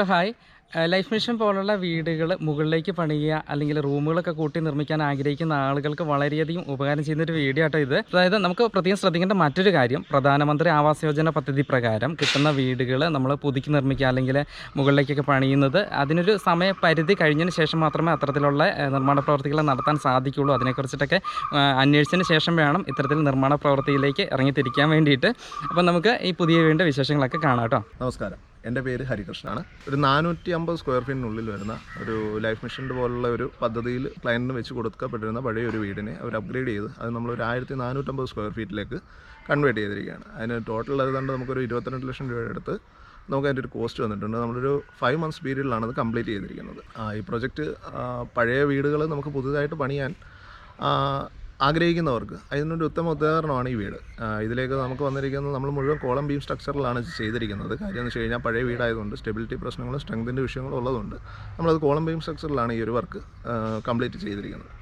Hello hi. Life mission പോലുള്ള വീടുകൾ മുകളിലേക്ക് പണിയുക അല്ലെങ്കിൽ റൂമുകളൊക്കെ കൂട്ടി നിർമ്മിക്കാൻ ആഗ്രഹിക്കുന്ന ആളുകൾക്ക് വളരെയധികം ഉപകാരം ചെയ്യുന്നൊരു വീഡിയോ ആട്ടോ ഇത്. അതായത് നമുക്ക് പ്രത്യേകം ശ്രദ്ധിക്കേണ്ട മറ്റൊരു കാര്യം, പ്രധാനമന്ത്രി ആവാസ് യോജന പദ്ധതി പ്രകാരം കിട്ടുന്ന വീടുകൾ നമ്മൾ പുതുക്കി നിർമ്മിക്കുക അല്ലെങ്കിൽ മുകളിലേക്കൊക്കെ പണിയുന്നത് അതിനൊരു സമയപരിധി കഴിഞ്ഞതിന് ശേഷം മാത്രമേ അത്തരത്തിലുള്ള നിർമ്മാണ പ്രവർത്തികൾ നടത്താൻ സാധിക്കുകയുള്ളൂ. അതിനെക്കുറിച്ചിട്ടൊക്കെ അന്വേഷിച്ചതിന് ശേഷം വേണം ഇത്തരത്തിൽ നിർമ്മാണ പ്രവൃത്തിയിലേക്ക് ഇറങ്ങിത്തിരിക്കാൻ വേണ്ടിയിട്ട്. അപ്പം നമുക്ക് ഈ പുതിയ വീടിൻ്റെ വിശേഷങ്ങളൊക്കെ കാണാം കേട്ടോ. നമസ്കാരം, എൻ്റെ പേര് ഹരികൃഷ്ണനാണ്. ഒരു 450 സ്ക്വയർ ഫീറ്റിനുള്ളിൽ വരുന്ന ഒരു ലൈഫ് മിഷൻ്റെ പോലുള്ള ഒരു പദ്ധതിയിൽ ക്ലയൻറ്റിന് വെച്ച് കൊടുക്കപ്പെട്ടിരുന്ന പഴയ ഒരു വീടിനെ അവർ അപ്ഗ്രേഡ് ചെയ്ത് അത് നമ്മളൊരു 1450 സ്ക്വയർ ഫീറ്റിലേക്ക് കൺവേർട്ട് ചെയ്തിരിക്കുകയാണ്. അതിന് ടോട്ടൽ അതുകൊണ്ട് നമുക്കൊരു 22 ലക്ഷം രൂപയുടെ അടുത്ത് നമുക്ക് അതിൻ്റെ ഒരു കോസ്റ്റ് വന്നിട്ടുണ്ട്. നമ്മളൊരു 5 months പീരീഡിലാണ് അത് കംപ്ലീറ്റ് ചെയ്തിരിക്കുന്നത്. ഈ പ്രൊജക്റ്റ് പഴയ വീടുകൾ നമുക്ക് പുതുതായിട്ട് പണിയാൻ ആഗ്രഹിക്കുന്നവർക്ക് അതിനൊരു ഉത്തമ ഉദാഹരണമാണ് ഈ വീട്. ഇതിലേക്ക് നമുക്ക് വന്നിരിക്കുന്നത് നമ്മൾ മുഴുവൻ കോളം ബീം സ്ട്രക്ചറിലാണ് ചെയ്തിരിക്കുന്നത്. കാര്യം എന്ന് വെച്ച് കഴിഞ്ഞാൽ പഴയ വീടായതുകൊണ്ട് സ്റ്റെബിലിറ്റി പ്രശ്നങ്ങളും സ്ട്രെങ്തിൻ്റെ വിഷയങ്ങളും ഉള്ളതുകൊണ്ട് നമ്മളത് കോളം ബീം സ്ട്രക്ചറിലാണ് ഈ ഒരു വർക്ക് കംപ്ലീറ്റ് ചെയ്തിരിക്കുന്നത്.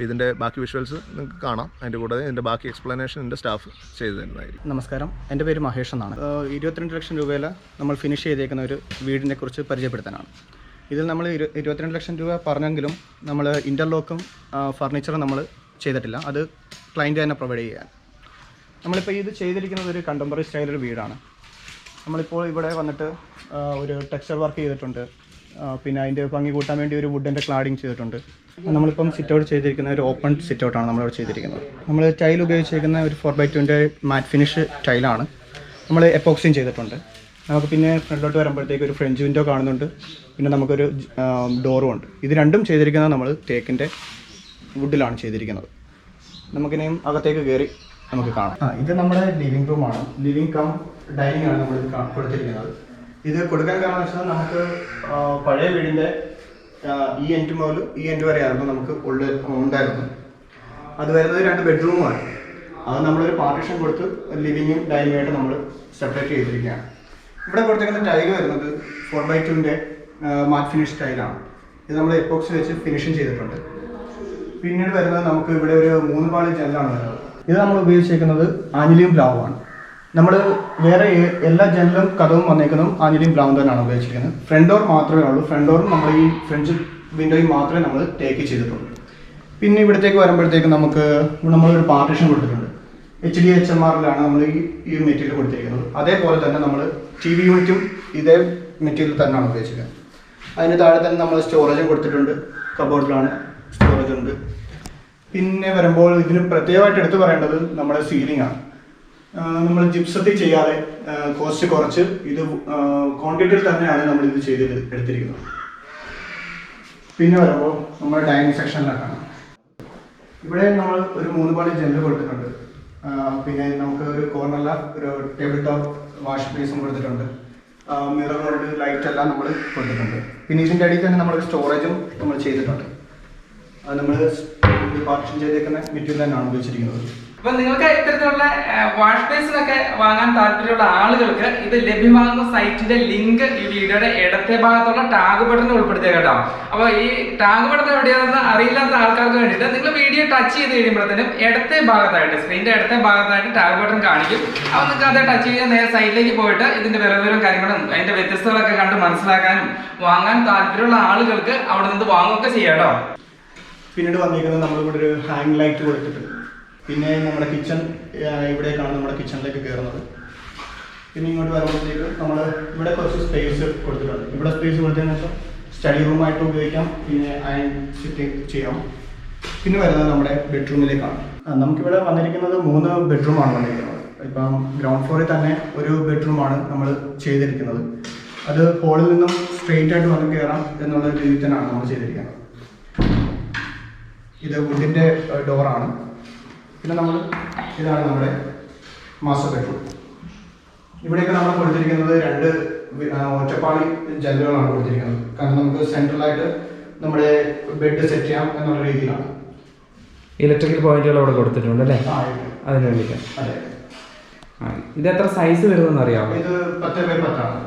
ഇതിൻ്റെ ബാക്കി വിഷ്വൽസ് നിങ്ങൾക്ക് കാണാം. അതിൻ്റെ കൂടെ ഇതിൻ്റെ ബാക്കി എക്സ്പ്ലനേഷൻ എൻ്റെ സ്റ്റാഫ് ചെയ്തു തരുന്നതായിരിക്കും. നമസ്കാരം, എൻ്റെ പേര് മഹേഷ് എന്നാണ്. 22 ലക്ഷം രൂപയിൽ നമ്മൾ ഫിനിഷ് ചെയ്തേക്കുന്ന ഒരു വീടിനെ കുറിച്ച് പരിചയപ്പെടുത്താനാണ്. ഇതിൽ നമ്മൾ 22 ലക്ഷം രൂപ പറഞ്ഞെങ്കിലും നമ്മൾ ഇൻ്റർലോക്കും ഫർണിച്ചറും നമ്മൾ ചെയ്തിട്ടില്ല. അത് ക്ലയൻറ്റ് തന്നെ പ്രൊവൈഡ് ചെയ്യാൻ. നമ്മളിപ്പോൾ ഇത് ചെയ്തിരിക്കുന്നത് ഒരു കണ്ടംപററി സ്റ്റൈലൊരു വീടാണ്. നമ്മളിപ്പോൾ ഇവിടെ വന്നിട്ട് ഒരു ടെക്സ്ചർ വർക്ക് ചെയ്തിട്ടുണ്ട്. പിന്നെ അതിൻ്റെ ഭംഗി കൂട്ടാൻ വേണ്ടി ഒരു വുഡിൻ്റെ ക്ലാഡിങ് ചെയ്തിട്ടുണ്ട്. നമ്മളിപ്പം സിറ്റ് ഔട്ട് ചെയ്തിരിക്കുന്ന ഒരു ഓപ്പൺ സിറ്റ് ഔട്ടാണ് നമ്മളിവിടെ ചെയ്തിരിക്കുന്നത്. നമ്മൾ ടൈൽ ഉപയോഗിച്ചിരിക്കുന്ന ഒരു 4x2 മാറ്റ് ഫിനിഷ് ടൈലാണ്. നമ്മൾ എപ്പോക്സിയും ചെയ്തിട്ടുണ്ട്. നമുക്ക് പിന്നെ ഫ്രണ്ടിലോട്ട് വരുമ്പോഴത്തേക്ക് ഒരു ഫ്രഞ്ച് വിൻഡോ കാണുന്നുണ്ട്. പിന്നെ നമുക്കൊരു ഡോറും ഉണ്ട്. ഇത് രണ്ടും ചെയ്തിരിക്കുന്നത് നമ്മൾ തേക്കിൻ്റെ വുഡിലാണ് ചെയ്തിരിക്കുന്നത്. നമുക്കിനിയും അകത്തേക്ക് കയറി നമുക്ക് കാണാം. ഇത് നമ്മുടെ ലിവിങ് റൂമാണ്. ലിവിങ് കം ഡൈനിങ് ആണ് നമ്മൾ കൊടുത്തിരിക്കുന്നത്. ഇത് കൊടുക്കാൻ കാരണം വെച്ചാൽ നമുക്ക് പഴയ വീടിൻ്റെ ഈ എൻഡ് മുതൽ ഈ എൻഡ് വരെയായിരുന്നു നമുക്ക് ഉണ്ടായിരുന്നു. അത് വരുന്നത് 2 ബെഡ്റൂമാണ്. അത് നമ്മളൊരു പാർട്ടീഷൻ കൊടുത്ത് ലിവിങ്ങും ഡൈനിങ്ങും ആയിട്ട് നമ്മൾ സെപ്പറേറ്റ് ചെയ്തിരിക്കുകയാണ്. ഇവിടെ കൊടുത്തിരിക്കുന്ന ടൈല് വരുന്നത് 4x2 മാറ്റ് ഫിനിഷ് ടൈലാണ്. ഇത് നമ്മൾ എപ്പോക്സി വെച്ച് ഫിനിഷിങ് ചെയ്തിട്ടുണ്ട്. പിന്നീട് വരുന്നത് നമുക്ക് ഇവിടെ ഒരു 3 പാളി ജനലാണ് വരുന്നത്. ഇത് നമ്മൾ ഉപയോഗിച്ചിരിക്കുന്നത് ആഞ്ഞിലിയും പ്ലാവുമാണ്. നമ്മൾ വേറെ എല്ലാ ജനലും കഥവും വന്നേക്കുന്നതും ആഞ്ഞിലിയും പ്ലാവും തന്നെയാണ് ഉപയോഗിച്ചിരിക്കുന്നത്. ഫ്രണ്ട് ഡോർ മാത്രമേ ഉള്ളൂ. ഫ്രണ്ട് ഡോറും നമ്മൾ ഈ ഫ്രഞ്ച് വിൻഡോയും മാത്രമേ നമ്മൾ ടേക്ക് ചെയ്തിട്ടുള്ളൂ. പിന്നെ ഇവിടത്തേക്ക് വരുമ്പോഴത്തേക്ക് നമ്മളൊരു പാർട്ടീഷൻ കൊടുത്തിട്ടുണ്ട്. HDHMRലാണ് നമ്മൾ ഈ മെറ്റീരിയൽ കൊടുത്തിരിക്കുന്നത്. അതേപോലെ തന്നെ നമ്മൾ TV യൂണിറ്റും ഇതേ മെറ്റീരിയൽ തന്നെയാണ് ഉപയോഗിച്ചിരിക്കുന്നത്. അതിന് താഴെ തന്നെ നമ്മൾ സ്റ്റോറേജും കൊടുത്തിട്ടുണ്ട്. കബോർഡിലാണ് സ്റ്റോറേജ് ഉണ്ട്. പിന്നെ വരുമ്പോൾ ഇതിന് പ്രത്യേകമായിട്ട് എടുത്തു പറയേണ്ടത് നമ്മുടെ സീലിംഗ് ആണ്. നമ്മൾ ജിപ്സത്തിൽ ചെയ്യാതെ കോസ്റ്റ് കുറച്ച് ഇത് ക്വാണ്ടിറ്റിയിൽ തന്നെയാണ് നമ്മൾ ഇത് എടുത്തിരിക്കുന്നത്. പിന്നെ വരുമ്പോൾ നമ്മുടെ ഡൈനിങ് സെക്ഷനിലാണ്. ഇവിടെ നമ്മൾ ഒരു 3 പാളി ജനൽ കൊടുത്തിട്ടുണ്ട്. പിന്നെ നമുക്ക് ഒരു കോർണറിൽ ഒരു ടേബിൾ ടോപ്പ് വാഷ് ബേസും കൊടുത്തിട്ടുണ്ട്. മിററുണ്ട്, ലൈറ്റ് എല്ലാം നമ്മൾ കൊടുത്തിട്ടുണ്ട്. പിന്നെ ഇതിൻ്റെ അടിയിൽ തന്നെ നമ്മളൊരു സ്റ്റോറേജും നമ്മൾ ചെയ്തിട്ടുണ്ട്. അത് നമ്മൾ പാർട്ടീഷൻ ചെയ്തേക്കുന്ന മെറ്റീരിയൽ തന്നെയാണ് ഉപയോഗിച്ചിരിക്കുന്നത്. അപ്പം നിങ്ങൾക്ക് ഇത്തരത്തിലുള്ള വാഷ് ബേസിനൊക്കെ വാങ്ങാൻ താല്പര്യമുള്ള ആളുകൾക്ക് ഇത് ലഭ്യമാകുന്ന സൈറ്റിന്റെ ലിങ്ക് ഈ വീഡിയോയുടെ ഇടത്തെ ഭാഗത്തുള്ള ടാഗ് ബട്ടണിൽ ഉൾപ്പെടുത്തിയ കേട്ടോ. അപ്പോൾ ഈ ടാഗ് ബട്ടൺ എവിടെയാണെന്ന് അറിയില്ലാത്ത ആൾക്കാർക്ക് വേണ്ടിയിട്ട് നിങ്ങൾ വീഡിയോ ടച്ച് ചെയ്ത് കഴിയുമ്പോഴത്തേനും ഇടത്തെ ഭാഗത്തായിട്ട് സ്ക്രീനിന്റെ ഇടത്തെ ഭാഗത്തായിട്ട് ടാഗ് ബട്ടൺ കാണിക്കും. അപ്പോൾ നിങ്ങൾക്ക് അത് ടച്ച് ചെയ്ത് നേരെ സൈറ്റിലേക്ക് പോയിട്ട് ഇതിന്റെ വിലവിവരം കാര്യങ്ങളും അതിന്റെ വ്യത്യസ്തകളൊക്കെ കണ്ട് മനസ്സിലാക്കാനും വാങ്ങാൻ താല്പര്യമുള്ള ആളുകൾക്ക് അവിടെ നിന്ന് വാങ്ങുകയൊക്കെ ചെയ്യാം കേട്ടോ. പിന്നീട് വന്നിരിക്കുന്നത് നമ്മളിവിടെ ഒരു ഹാങ് ലൈറ്റ് കൊടുത്തിട്ടുണ്ട്. പിന്നെ നമ്മുടെ കിച്ചൺ ഇവിടേക്കാണ് നമ്മുടെ കിച്ചണിലേക്ക് കയറുന്നത്. പിന്നെ ഇങ്ങോട്ട് വരുമ്പോഴത്തേക്ക് നമ്മൾ ഇവിടെ കുറച്ച് സ്പേസ് കൊടുത്തിട്ടുണ്ട്. ഇവിടെ സ്പേസ് കൊടുത്തതിന് ശേഷം സ്റ്റഡി റൂമായിട്ട് ഉപയോഗിക്കാം. പിന്നെ അയൺ സിറ്റിംഗ് ചെയ്യാം. പിന്നെ വരുന്നത് നമ്മുടെ ബെഡ്റൂമിലേക്കാണ്. നമുക്കിവിടെ വന്നിരിക്കുന്നത് 3 ബെഡ്റൂമാണ് വന്നിരിക്കുന്നത്. ഇപ്പം ഗ്രൗണ്ട് ഫ്ലോറിൽ തന്നെ ഒരു ബെഡ്റൂമാണ് നമ്മൾ ചെയ്തിരിക്കുന്നത്. അത് ഹോളിൽ നിന്നും സ്ട്രെയിറ്റ് ആയിട്ട് വന്ന് കയറാം എന്നുള്ള രീതിയിൽ തന്നെയാണ് നമ്മൾ ചെയ്തിരിക്കുന്നത്. ഇത് വുഡിൻ്റെ ഡോറാണ്. പിന്നെ ഇതാണ് നമ്മുടെ മാസ്റ്റർ ബെഡ്റൂം. ഇവിടെയൊക്കെ നമ്മൾ കൊടുത്തിരിക്കുന്നത് 2 ഒറ്റപ്പാളി ജനലുകളാണ് കൊടുത്തിരിക്കുന്നത്. കാരണം നമുക്ക് സെൻട്രലായിട്ട് നമ്മുടെ ബെഡ് സെറ്റ് ചെയ്യാം എന്നുള്ള രീതിയിലാണ്. ഇലക്ട്രിക്കൽ പോയിന്റുകൾ അവിടെ കൊടുത്തിട്ടുണ്ട് അല്ലേ? അതിന് വേണ്ടിയിട്ട്. അതെ. ഇത് എത്ര സൈസ് വരുന്നതെന്ന് അറിയാമോ? ഇത് 10x10 ആണ്.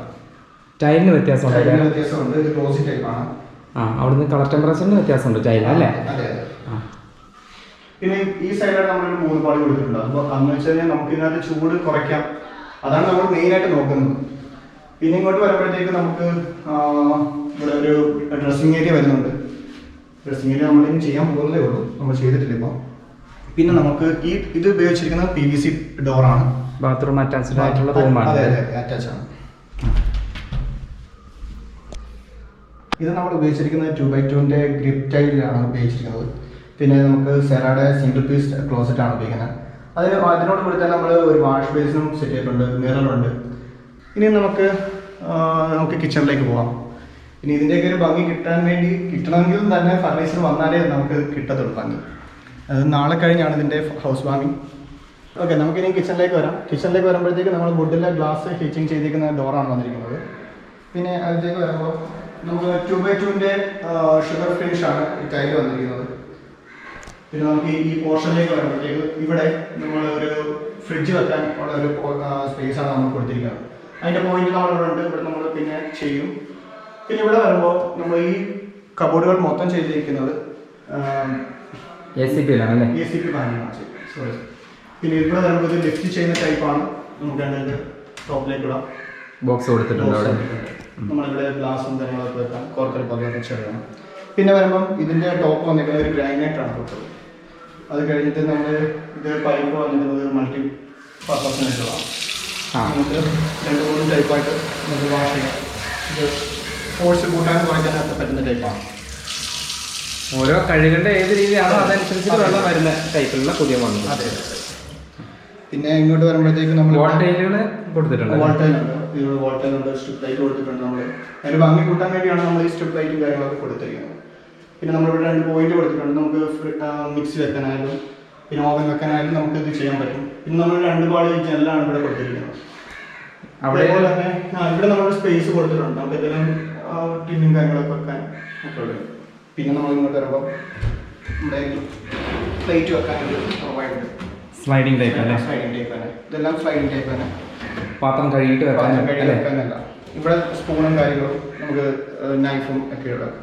ടൈലിന് വ്യത്യാസമുണ്ട്. ഇത് ക്ലോസി ടൈപ്പാണ്. അവിടുന്ന് കളർ ടെമ്പറേച്ചറിന് വ്യത്യാസമുണ്ട് ടൈലിന് അല്ലേ? അതെ. പിന്നെ ഈ സൈഡിലാണ് നമ്മളൊരു 3 പാളി കൊടുത്തിട്ടുണ്ട്. അപ്പോൾ എന്ന് വെച്ച് കഴിഞ്ഞാൽ നമുക്ക് ഇതിനകത്ത് ചൂട് കുറയ്ക്കാം. അതാണ് നമ്മൾ മെയിനായിട്ട് നോക്കുന്നത്. പിന്നെ ഇങ്ങോട്ട് വരുമ്പോഴത്തേക്ക് നമുക്ക് ഇവിടെ ഒരു ഡ്രസ്സിങ് ഏരിയ വരുന്നുണ്ട്. ഡ്രസ്സിങ് ഏരിയ നമ്മളിനി ചെയ്യാൻ പോകുന്നതേ ഉള്ളൂ, നമ്മൾ ചെയ്തിട്ടില്ല ഇപ്പോൾ. പിന്നെ നമുക്ക് ഇത് ഉപയോഗിച്ചിരിക്കുന്നത് PVC ഡോറാണ്. ബാത്റൂം അറ്റാച്ച്ഡ് ആയിട്ടുള്ള റൂമാണ്. അതെ അതെ, അറ്റാച്ച് ആണ്. ഇത് നമ്മൾ ഉപയോഗിച്ചിരിക്കുന്നത് 2x2 ഗ്രിപ്പ് ടൈലിലാണ് ഉപയോഗിച്ചിരിക്കുന്നത്. പിന്നെ നമുക്ക് സെറായുടെ സിംഗിൾ പീസ് ക്ലോസറ്റ് ആണ് ഉപയോഗിക്കുന്നത്. അതിനോട് കൂടി തന്നെ നമ്മൾ ഒരു വാഷ് ബേസിനും സെറ്റ് ചെയ്തിട്ടുണ്ട്, മിററുണ്ട്. ഇനി നമുക്ക് കിച്ചണിലേക്ക് പോകാം. ഇനി ഇതിൻ്റെയൊക്കെ ഒരു ഭംഗി കിട്ടണമെങ്കിൽ തന്നെ ഫർണിച്ചർ വന്നാലേ നമുക്ക് കിട്ടത്തുള്ളൂ ഭംഗി. അത് നാളെ കഴിഞ്ഞാണ് ഇതിൻ്റെ ഹൗസ് വാമിങ്. ഓക്കെ, നമുക്കിനി കിച്ചണിലേക്ക് വരാം. കിച്ചണിലേക്ക് വരുമ്പോഴത്തേക്ക് നമ്മൾ വുഡിലെ ഗ്ലാസ് ഹീറ്റിംഗ് ചെയ്തിരിക്കുന്ന ഡോറാണ് വന്നിരിക്കുന്നത്. പിന്നെ അതിലേക്ക് വരുമ്പോൾ നമുക്ക് 2x2 ഷുഗർ ഫിനിഷാണ് ഈ ടൈല് വന്നിരിക്കുന്നത്. പിന്നെ നമുക്ക് ഈ പോർഷനിലേക്ക് വരുമ്പോഴത്തേക്ക് ഇവിടെ നമ്മൾ ഒരു ഫ്രിഡ്ജ് വെക്കാൻ ഉള്ള ഒരു സ്പേസാണ് നമ്മൾ കൊടുത്തിരിക്കുന്നത്. അതിൻ്റെ പോയിന്റ് നമ്മളിവിടെ ഉണ്ട്, ഇവിടെ നമ്മൾ പിന്നെ ചെയ്യും. പിന്നെ ഇവിടെ വരുമ്പോൾ നമ്മൾ ഈ കബോർഡുകൾ മൊത്തം ചെയ്തിരിക്കുന്നത് ACP പാനലാണ്. സോറി. പിന്നെ ഇവിടെ വരുമ്പോൾ ഇത് ലിഫ്റ്റ് ചെയ്യുന്ന ടൈപ്പാണ്. നമുക്ക് അതിൻ്റെ ടോപ്പിലേക്ക് ഇടാം. ബോക്സ് കൊടുത്തിട്ടുണ്ട് അവിടെ. നമ്മളിവിടെ ഗ്ലാസും കാര്യങ്ങളൊക്കെ വെക്കാം, കോർക്കറിപ്പൊക്കെ ചെയ്യണം. പിന്നെ വരുമ്പം ഇതിൻ്റെ ടോപ്പ് വന്നിരിക്കുന്നത് ഒരു ഗ്രാനൈറ്റാണ് കൊടുത്തത്. അത് കഴിഞ്ഞിട്ട് നമ്മൾ ഇത് പൈപ്പ് വന്നിരിക്കുന്നത് മൾട്ടി പർപ്പസിനായിട്ടുള്ളതാണ്. നമുക്ക് 2-3 ടൈപ്പായിട്ട് നമുക്ക് വാഷ് ചെയ്യാം. ഇത് ഫോഴ്സ് കൂട്ടാൻ കുറയ്ക്കാനൊക്കെ പറ്റുന്ന ടൈപ്പാണ്. ഓരോ കഴുകേണ്ട ഏത് രീതിയാണോ അതനുസരിച്ചിട്ട് വെള്ളം വരുന്ന ടൈപ്പിലുള്ള പുതിയ വന്നത്. അതെ. പിന്നെ ഇങ്ങോട്ട് വരുമ്പോഴത്തേക്ക് നമ്മൾ വോൾട്ടേജുകൾ കൊടുത്തിട്ടുണ്ട്. വോൾട്ടേജുണ്ട്, ഇതിലൂടെ വോൾട്ടേജുണ്ട്, സ്ട്രിപ്പ് ലൈറ്റ് കൊടുത്തിട്ടുണ്ട്. നമ്മൾ അതിന് ഭംഗി കൂട്ടാൻ വേണ്ടിയാണ് നമ്മൾ ഈ സ്ട്രിപ്പ് ലൈറ്റും കാര്യങ്ങളൊക്കെ കൊടുത്തിരിക്കുന്നത്. പിന്നെ നമ്മളിവിടെ 2 പോയിന്റ് കൊടുത്തിട്ടുണ്ട്. നമുക്ക് മിക്സി വെക്കാനായാലും പിന്നെ ഓവൻ വെക്കാനായാലും നമുക്ക് ഇത് ചെയ്യാൻ പറ്റും. പിന്നെ നമ്മൾ 2 പാളി ജനലാണ് ഇവിടെ കൊടുത്തിരിക്കുന്നത്. അതേപോലെ തന്നെ ഇവിടെ നമ്മൾ സ്പേസ് കൊടുത്തിട്ടുണ്ട്, നമുക്ക് എന്തെങ്കിലും ടിന്നും കാര്യങ്ങളൊക്കെ വെക്കാൻ ഒക്കെ ഉള്ളത്. പിന്നെ നമ്മൾ ഇങ്ങോട്ട് വരുമ്പോൾ നമ്മുടെ പ്ലേറ്റ് വെക്കാനൊരു പ്രൊവൈഡ് സ്ലൈഡിങ് ടൈപ്പ് അല്ലേ? സ്ലൈഡിങ് ടൈപ്പ് തന്നെ, ഇതെല്ലാം സ്ലൈഡിങ് ടൈപ്പ് തന്നെ. പാത്രം കഴുകിയിട്ട് വെക്കാനല്ല, ഇവിടെ സ്പൂണും കാര്യങ്ങളും നമുക്ക് നൈഫും ഒക്കെ ഉള്ളത്.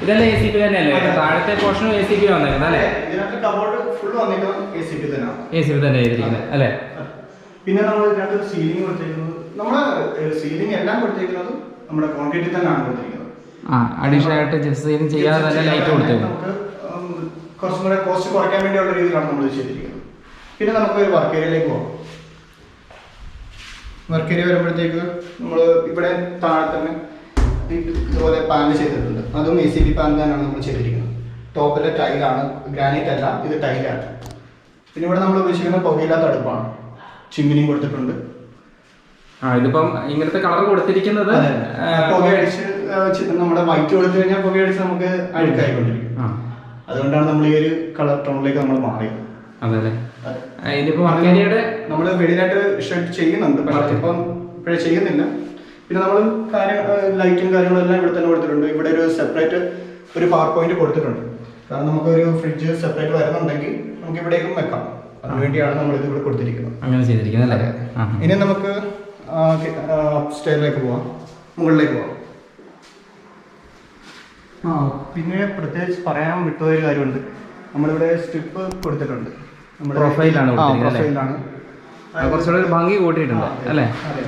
ഇതല്ലേ ACP തന്നെയല്ലേ? താഴത്തെ പോർഷൻ ACP വന്നേക്കുന്നത് അല്ലേ? ഇതിനകത്ത് കബോർഡ് ഫുൾ വന്നിരിക്കുന്നത് ACP തന്നെയാണ്. ACP തന്നെ ചെയ്തിരിക്കുന്നത് അല്ലേ? പിന്നെ നമ്മൾ ഇതിനകത്ത് സീലിംഗ് കൊടുത്തിരിക്കുന്നത്, നമ്മുടെ സീലിംഗ് എല്ലാം കൊടുത്തിരിക്കുന്നത് നമ്മുടെ കോൺക്രീറ്റിൽ തന്നെയാണ് കൊടുത്തിരിക്കുന്നത്. അഡീഷണൽ ആയിട്ട് ജസ്റ്റ് സീലിംഗ് ചെയ്യാതെ തന്നെ ലൈറ്റ് കൊടുത്തിരിക്കുന്നത്. നമുക്ക് കുറച്ചും കൂടെ കോസ്റ്റ് കുറയ്ക്കാൻ വേണ്ടിയുള്ള രീതിയിലാണ് നമ്മൾ ചെയ്തിരിക്കുന്നത്. പിന്നെ നമുക്ക് ഒരു വർക്ക് ഏരിയയിലേക്ക് പോകാം. വർക്ക് ഏരിയ വരുമ്പോഴത്തേക്ക് നമ്മൾ ഇവിടെ താഴെ തന്നെ ഇതുപോലെ പാനൽ ചെയ്തിട്ടുണ്ട്. അതും ACP പാനൽ തന്നെയാണ് നമ്മൾ ചെയ്തിരിക്കുന്നത്. ടോപ്പിലെ ടൈലാണ്, ഗ്രാനൈറ്റ് അല്ല, ഇത് ടൈലാണ്. പിന്നെ ഇവിടെ നമ്മൾ ഉപയോഗിച്ചിരിക്കുന്നത് പുകയില്ലാത്ത അടുപ്പാണ്. ചിമ്മിനിയും കൊടുത്തിട്ടുണ്ട്. ഇതിപ്പം ഇങ്ങനത്തെ കളർ കൊടുത്തിരിക്കുന്നത് പുകയടിച്ച് നമ്മുടെ വൈറ്റ് കൊടുത്തു കഴിഞ്ഞാൽ പുകയടിച്ച് നമുക്ക് അഴുക്കായിക്കൊണ്ടിരിക്കും. അതുകൊണ്ടാണ് നമ്മൾ ഈ ഒരു കളർ ടോണിലേക്ക് നമ്മൾ മാറിയത്. അതല്ലേ? ഇതിപ്പോ വർക്ക് ഏരിയയുടെ നമ്മൾ വെളിയിലായിട്ട് ഷെഡ് ചെയ്യുന്നുണ്ട്, പക്ഷേ ഇപ്പം ഇപ്പോഴേ ചെയ്യുന്നില്ല. പിന്നെ നമ്മൾ ലൈറ്റും കാര്യങ്ങളും എല്ലാം ഇവിടെ തന്നെ കൊടുത്തിട്ടുണ്ട്. ഇവിടെ ഒരു സെപ്പറേറ്റ് ഒരു പവർ പോയിന്റ് കൊടുത്തിട്ടുണ്ട്. കാരണം നമുക്കൊരു ഫ്രിഡ്ജ് സെപ്പറേറ്റ് വരുന്നുണ്ടെങ്കിൽ നമുക്ക് ഇവിടേക്കും വെക്കാം. അതിനുവേണ്ടിയാണ് നമ്മൾ ഇത് ഇവിടെ കൊടുത്തിരിക്കുന്നത്. അങ്ങനെ ചെയ്തിരിക്കുന്നത് അല്ലേ? ഇനി നമുക്ക് സ്റ്റെയറിലേക്ക് പോവാം, മുകളിലേക്ക് പോവാം. പിന്നെ പ്രത്യേകിച്ച് പറയാൻ വിട്ടൊരു കാര്യമുണ്ട്. നമ്മളിവിടെ സ്ട്രിപ്പ് കൊടുത്തിട്ടുണ്ട്. പ്രൊഫൈലാണ് കുറച്ചുകൂടെ ഭംഗി കൂട്ടിയിട്ടുണ്ട് അല്ലേ? അതെ.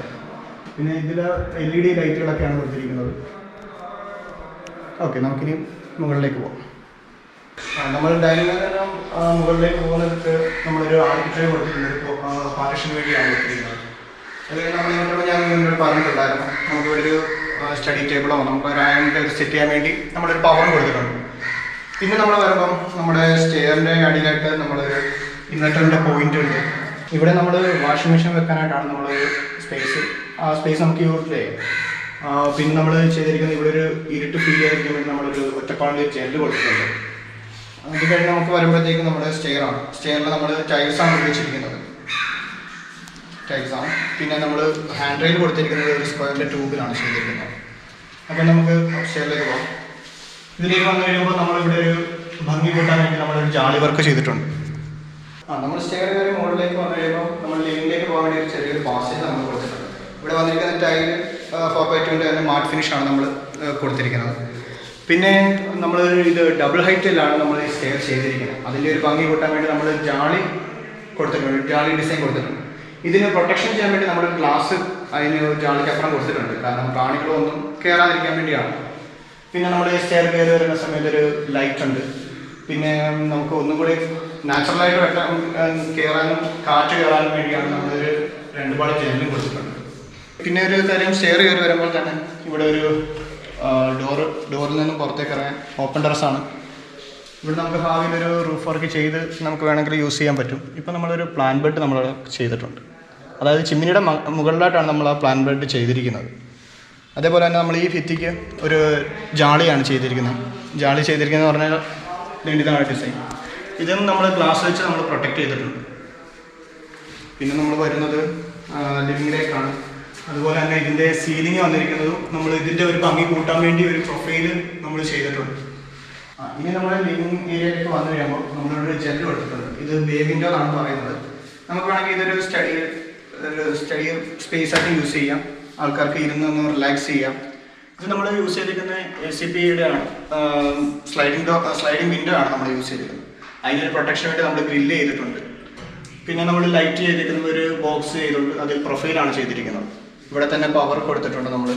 പിന്നെ ഇതിൽ LED ലൈറ്റുകളൊക്കെയാണ് കൊടുത്തിരിക്കുന്നത്. ഓക്കെ, നമുക്കിനി മുകളിലേക്ക് പോകാം. നമ്മൾ ഡൈനിങ് മുകളിലേക്ക് പോകുന്നിടത്ത് നമ്മളൊരു ആർക്കിട്രേറ്റ് കൊടുത്തിട്ടുണ്ട്, പാർട്ടീഷന് വേണ്ടിയാണ് കൊടുത്തിരിക്കുന്നത്. അത് നമ്മൾ ഞാൻ നിങ്ങളോട് പറഞ്ഞിട്ടുണ്ടായിരുന്നു, നമുക്കിവിടെ ഒരു സ്റ്റഡി ടേബിളോ നമുക്ക് ഒരു സെറ്റ് ചെയ്യാൻ വേണ്ടി നമ്മളൊരു പവറും കൊടുത്തിട്ടുണ്ട്. പിന്നെ നമ്മൾ വരുമ്പം നമ്മുടെ സ്റ്റെയറിൻ്റെ അടിയിലായിട്ട് നമ്മളൊരു ഇൻവെർട്ടറിൻ്റെ പോയിന്റ് ഉണ്ട്. ഇവിടെ നമ്മൾ വാഷിംഗ് മെഷീൻ വെക്കാനായിട്ടാണ് നമ്മളൊരു സ്പേസ്, ആ സ്പേസ് നമുക്ക് യൂസ് ചെയ്യാം. പിന്നെ നമ്മൾ ചെയ്തിരിക്കുന്നത് ഇവിടെ ഒരു ഇരുട്ട് ഫീൽ ചെയ്യാതിരിക്കാൻ വേണ്ടി നമ്മളൊരു ഒറ്റപ്പാടിൽ ജെല്ല് കൊടുത്തിട്ടുണ്ട്. അത് കഴിഞ്ഞ് നമുക്ക് വരുമ്പോഴത്തേക്ക് നമ്മുടെ സ്റ്റെയറാണ്. സ്റ്റെയറിൽ നമ്മൾ ടൈൽസാണ് ഉപയോഗിച്ചിരിക്കുന്നത്, ടൈൽസാണ്. പിന്നെ നമ്മൾ ഹാൻഡ് റെയിൽ കൊടുത്തിരിക്കുന്നത് ഒരു സ്ക്വയറിൻ്റെ ട്യൂബിലാണ് ചെയ്തിരിക്കുന്നത്. അപ്പം നമുക്ക് സ്റ്റെയറിലേക്ക് പോകാം. ഇതിലേക്ക് വന്നു കഴിയുമ്പോൾ നമ്മളിവിടെ ഒരു ഭംഗി കൂട്ടാൻ വേണ്ടി നമ്മളൊരു ജാളി വർക്ക് ചെയ്തിട്ടുണ്ട്. നമ്മൾ സ്റ്റെയർ കയറി മുകളിലേക്ക് വന്നു കഴിയുമ്പോൾ നമ്മൾ ലിവിംഗിലേക്ക് പോകാൻ വേണ്ടി ഒരു ചെറിയൊരു പാസേജ് നമ്മൾ കൊടുത്തിട്ടുണ്ട്. ഇവിടെ വന്നിരിക്കുന്ന ടൈല് 4x2 തന്നെ മാറ്റ് ഫിനിഷാണ് നമ്മൾ കൊടുത്തിരിക്കുന്നത്. പിന്നെ നമ്മൾ ഇത് ഡബിൾ ഹൈറ്റിലാണ് നമ്മൾ ഈ സ്റ്റെയർ ചെയ്തിരിക്കുന്നത്. അതിൻ്റെ ഒരു ഭംഗി കൂട്ടാൻ വേണ്ടി നമ്മൾ ജാളി കൊടുത്തിട്ടുണ്ട്, ജാളി ഡിസൈൻ കൊടുത്തിട്ടുണ്ട്. ഇതിന് പ്രൊട്ടക്ഷൻ ചെയ്യാൻ വേണ്ടി നമ്മൾ ഗ്ലാസ് അതിന് ജാളിക്കപ്പുറം കൊടുത്തിട്ടുണ്ട്. കാരണം പ്രാണികളൊന്നും കയറാതിരിക്കാൻ വേണ്ടിയാണ്. പിന്നെ നമ്മൾ സ്റ്റെയർ കയറി വരുന്ന സമയത്ത് ഒരു ലൈറ്റ് ഉണ്ട്. പിന്നെ നമുക്ക് ഒന്നും കൂടി നാച്ചുറലായിട്ട് കയറാനും കാറ്റ് കയറാനും വേണ്ടിയാണ് നമ്മളൊരു 2 പാളി ജനലും കൊടുത്തിട്ടുണ്ട്. പിന്നെ ഒരു കാര്യം, സ്റ്റെയർ കയറി വരുമ്പോൾ തന്നെ ഇവിടെ ഒരു ഡോറിൽ നിന്നും പുറത്തേക്ക് ഇറങ്ങാൻ ഓപ്പൺ ടെറസാണ്. ഇവിടെ നമുക്ക് ഭാവിയിൽ ഒരു റൂഫ് വർക്ക് ചെയ്ത് നമുക്ക് വേണമെങ്കിൽ യൂസ് ചെയ്യാൻ പറ്റും. ഇപ്പം നമ്മളൊരു പ്ലാൻ ബെഡ് നമ്മൾ ചെയ്തിട്ടുണ്ട്. അതായത് ചിമ്മിനിയുടെ മുകളിലായിട്ടാണ് നമ്മൾ ആ പ്ലാൻ ബെഡ് ചെയ്തിരിക്കുന്നത്. അതേപോലെ തന്നെ നമ്മൾ ഈ ഭിത്തിക്ക് ഒരു ജാളിയാണ് ചെയ്തിരിക്കുന്നത്. ജാളി ചെയ്തിരിക്കുന്നത് പറഞ്ഞാൽ ഇതാണ് ഡിസൈൻ. ഇതും നമ്മൾ ഗ്ലാസ് വെച്ച് നമ്മൾ പ്രൊട്ടക്റ്റ് ചെയ്തിട്ടുണ്ട്. പിന്നെ നമ്മൾ വരുന്നത് ലിവിങ്ങിലേക്കാണ്. അതുപോലെ തന്നെ ഇതിൻ്റെ സീലിംഗ് വന്നിരിക്കുന്നതും നമ്മൾ ഇതിൻ്റെ ഒരു ഭംഗി കൂട്ടാൻ വേണ്ടി ഒരു പ്രൊഫൈല് നമ്മൾ ചെയ്തിട്ടുണ്ട്. ഇനി നമ്മൾ ലിവിങ് ഏരിയയിലേക്ക് വന്നു കഴിയുമ്പോൾ നമ്മളൊരു ജെല്ല് കൊടുത്തിട്ടുണ്ട്. ഇത് ബേ വിൻഡോ എന്നാണ് പറയുന്നത്. നമുക്ക് വേണമെങ്കിൽ ഇതൊരു സ്റ്റഡി സ്പേസ് ആയിട്ട് യൂസ് ചെയ്യാം. ആൾക്കാർക്ക് ഇരുന്നൊന്ന് റിലാക്സ് ചെയ്യാം. ഇത് നമ്മൾ യൂസ് ചെയ്തിരിക്കുന്ന ACPയുടെ ആണ്, സ്ലൈഡിംഗ് വിൻഡോ ആണ് നമ്മൾ യൂസ് ചെയ്തിരിക്കുന്നത്. അതിനൊരു പ്രൊട്ടക്ഷൻ വേണ്ടി നമ്മൾ ഗ്രില്ല് ചെയ്തിട്ടുണ്ട്. പിന്നെ നമ്മൾ ലൈറ്റ് ചെയ്തിരിക്കുന്നത് ഒരു ബോക്സ് ചെയ്തുകൊണ്ട് അതിൽ പ്രൊഫൈലാണ് ചെയ്തിരിക്കുന്നത്. ഇവിടെ തന്നെ പവർ കൊടുത്തിട്ടുണ്ട് നമ്മൾ.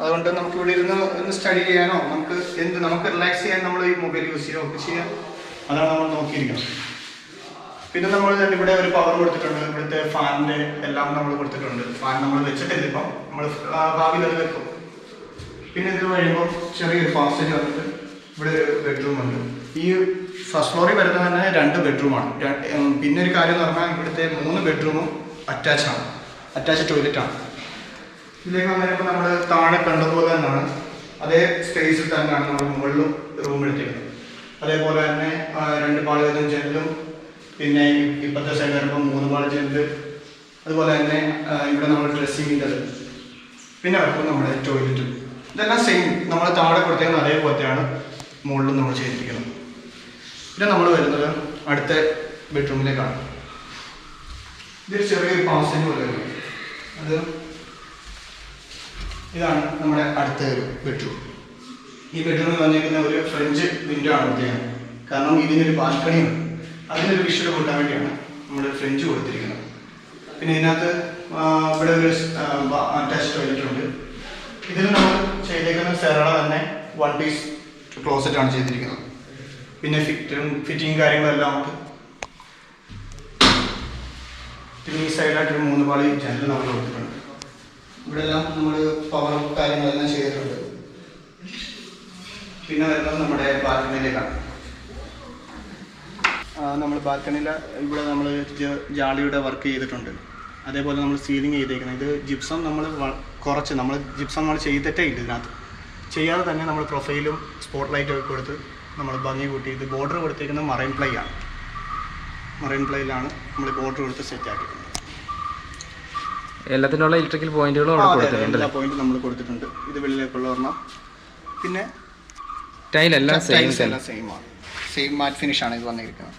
അതുകൊണ്ട് നമുക്ക് ഇവിടെ ഇരുന്ന് ഒന്ന് സ്റ്റഡി ചെയ്യാനോ നമുക്ക് റിലാക്സ് ചെയ്യാൻ നമ്മൾ ഈ മൊബൈൽ യൂസ് ചെയ്യാനോ ഒക്കെ ചെയ്യാം. അതാണ് നമ്മൾ നോക്കിയിരിക്കുന്നത്. പിന്നെ നമ്മൾ ഇവിടെ ഒരു പവർ കൊടുത്തിട്ടുണ്ട്. ഇവിടുത്തെ ഫാനിൻ്റെ എല്ലാം നമ്മൾ കൊടുത്തിട്ടുണ്ട്. ഫാൻ നമ്മൾ വെച്ചിട്ടില്ല, ഇപ്പം നമ്മൾ ഭാവിയിൽ അത് വെക്കും. പിന്നെ ഇത് കഴിയുമ്പോൾ ചെറിയൊരു പാസേജ് വന്നിട്ട് ഇവിടെ ഒരു ബെഡ്റൂം ഉണ്ട്. ഈ ഫസ്റ്റ് ഫ്ലോറിൽ വരുന്നത് തന്നെ 2 ബെഡ്റൂമാണ്. പിന്നെ ഒരു കാര്യം എന്ന് പറഞ്ഞാൽ ഇവിടുത്തെ 3 ബെഡ്റൂമും അറ്റാച്ച് ടോയ്ലറ്റാണ്. ഇതിലേക്ക് വന്നപ്പോൾ നമ്മൾ താഴെ കണ്ടതുപോലെ തന്നെയാണ്, അതേ സ്പേസിൽ തന്നെയാണ് നമ്മൾ മുകളിലും റൂം എടുത്തിരിക്കുന്നത്. അതേപോലെ തന്നെ 2 പാളി വീതം ജനലും, പിന്നെ ഇപ്പോഴത്തെ സൈഡ് വരുമ്പോൾ 3 പാളി ജനല്. അതുപോലെ തന്നെ ഇവിടെ നമ്മൾ ഡ്രസ്സിങ്ങിൻ്റെ, പിന്നെ വരുമ്പോൾ നമ്മുടെ ടോയ്ലറ്റും. ഇതെല്ലാം സെയിം നമ്മൾ താഴെ കൊടുത്തേക്കുന്നത് അതേപോലത്തെയാണ് മുകളിലും നമ്മൾ ചെയ്തിരിക്കുന്നത്. പിന്നെ നമ്മൾ വരുന്നത് അടുത്ത ബെഡ്റൂമിലേക്കാണ്. ഇതൊരു ചെറിയൊരു പാസേജ് പോലെ വരും. ഇതാണ് നമ്മുടെ അടുത്ത ഒരു ബെഡ്റൂം. ഈ ബെഡ്റൂമിൽ വന്നിരിക്കുന്ന ഒരു ഫ്രഞ്ച് വിൻഡോ ആണ് കൊടുത്തിരിക്കുന്നത്. കാരണം ഇതിനൊരു ബാൽക്കണിയുണ്ട്. അതിനൊരു വിഷ്വൽ കൂട്ടാൻ വേണ്ടിയാണ് നമ്മൾ ഫ്രഞ്ച് കൊടുത്തിരിക്കുന്നത്. പിന്നെ ഇതിനകത്ത് ഇവിടെ ഒരു അറ്റാച്ച് ടോയ്ലറ്റ് ഉണ്ട്. ഇതിൽ നമ്മൾ ചെയ്തേക്കുന്ന സെറള തന്നെ 1 പീസ് ക്ലോസറ്റ് ആണ് ചെയ്തിരിക്കുന്നത്. പിന്നെ ഫിറ്റിങ് കാര്യങ്ങളെല്ലാം ഉണ്ട്. പിന്നെ ഈ സൈഡിലായിട്ടൊരു 3 പാളി ജനൽ നമ്മൾ കൊടുത്തിട്ടുണ്ട്. ഇവിടെ എല്ലാം നമ്മൾ പവർ കാര്യങ്ങളെല്ലാം ചെയ്തിട്ടുണ്ട്. പിന്നെ വരുന്നത് നമ്മുടെ ബാൽക്കണിയിലേക്കാണ്. നമ്മൾ ബാൽക്കണിയിൽ ഇവിടെ നമ്മൾ ജാളിയുടെ വർക്ക് ചെയ്തിട്ടുണ്ട്. അതേപോലെ നമ്മൾ സീലിംഗ് ചെയ്തേക്കുന്നത് ഇത് ജിപ്സം നമ്മൾ ജിപ്സം നമ്മൾ ചെയ്തിട്ടേ ഇല്ല. ഇതിനകത്ത് ചെയ്യാതെ തന്നെ നമ്മൾ പ്രൊഫൈലും സ്പോട്ട് ലൈറ്റും ഒക്കെ കൊടുത്ത് നമ്മൾ ഭംഗി കൂട്ടി. ഇത് ബോർഡർ കൊടുത്തേക്കുന്നത് മറൈൻ പ്ലൈ ആണ്. മറൈൻ പ്ലൈയിലാണ് നമ്മൾ ബോർഡർ കൊടുത്ത് സെറ്റ് ആക്കിയിട്ടുണ്ട്. എല്ലാത്തിനുള്ള ഇലക്ട്രിക്കൽ പോയിന്റുകളും എല്ലാ പോയിന്റും നമ്മൾ കൊടുത്തിട്ടുണ്ട്. ഇത് വെളിയിലേക്കുള്ള ഒരെണ്ണം. പിന്നെ ടൈലെല്ലാം സെയിം മാറ്റ് ഫിനിഷ് ആണ് ഇത് വന്നിരിക്കുന്നത്.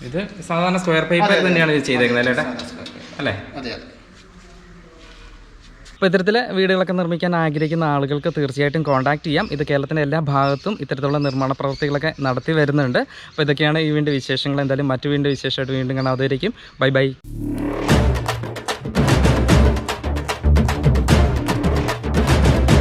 ഇത് സാധാരണ സ്ക്വയർ പേപ്പർ തന്നെയാണ് ഇത് ചെയ്തേക്കുന്നത് അല്ലേ? അതെ. അപ്പോൾ ഇത്തരത്തിലെ വീടുകളൊക്കെ നിർമ്മിക്കാൻ ആഗ്രഹിക്കുന്ന ആളുകൾക്ക് തീർച്ചയായിട്ടും കോൺടാക്ട് ചെയ്യാം. ഇത് കേരളത്തിൻ്റെ എല്ലാ ഭാഗത്തും ഇത്തരത്തിലുള്ള നിർമ്മാണ പ്രവൃത്തികളൊക്കെ നടത്തി വരുന്നുണ്ട്. അപ്പോൾ ഇതൊക്കെയാണ് ഈ വീണ്ടും വിശേഷങ്ങൾ. എന്തായാലും മറ്റു വീണ്ടും വിശേഷമായിട്ട് വീണ്ടും കാണാം. അതുവരേക്കും ബൈ.